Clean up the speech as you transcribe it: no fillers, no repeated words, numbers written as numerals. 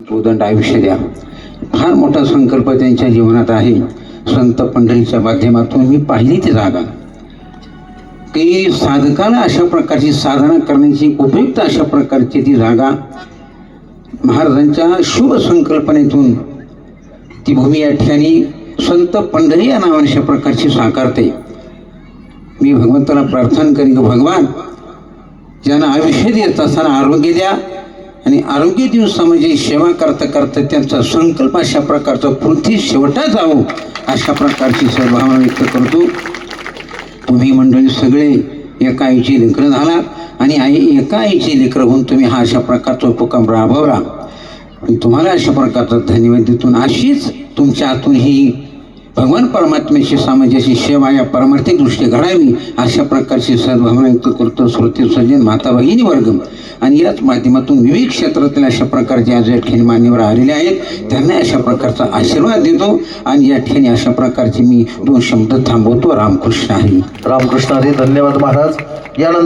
उदंड आयुष्य द्या. फार मोठा संकल्प त्यांच्या जीवनात आहे. संत पंढरीच्या माध्यमातून मी पाहिली ती जागा की साधकाला अशा प्रकारची साधना करण्याची उपयुक्त अशा प्रकारची ती जागा महाराजांच्या शुभ संकल्पनेतून ती भूमी या ठिकाणी संत पंढरी या नावाने अशा प्रकारची साकारते. मी भगवंताला प्रार्थना करीन की भगवान ज्यांना आयुष्य देत असताना आरोग्य द्या आणि आरोग्य देऊन समाजाची सेवा करता करता त्यांचा संकल्प अशा प्रकारचा पृथ्वी शेवटा जावो अशा प्रकारची सद्भावना व्यक्त करतो. तुम्ही मंडळी सगळे एका आईची लेकरं झाला आणि एका आईची लेकरं होऊन तुम्ही हा अशा प्रकारचा उपक्रम राबवला आणि तुम्हाला अशा प्रकारचा धन्यवाद देतून अशीच तुमच्या हातून ही भगवान परमात्म्याची समाजाची सेवा या परमार्थिक दृष्टी घडावी अशा प्रकारची सद्भावना व्यक्त करतो. श्रोते सज्जन माता भगिनी वर्ग आणि याच माध्यमातून विविध क्षेत्रातील अशा प्रकारचे आज या ठिकाणी मान्यवर आलेले आहेत त्यांना अशा प्रकारचा आशीर्वाद देतो आणि या ठिकाणी अशा प्रकारचे मी 2 शब्द थांबवतो. रामकृष्ण हरी. रामकृष्ण हरी. धन्यवाद महाराज. यानंतर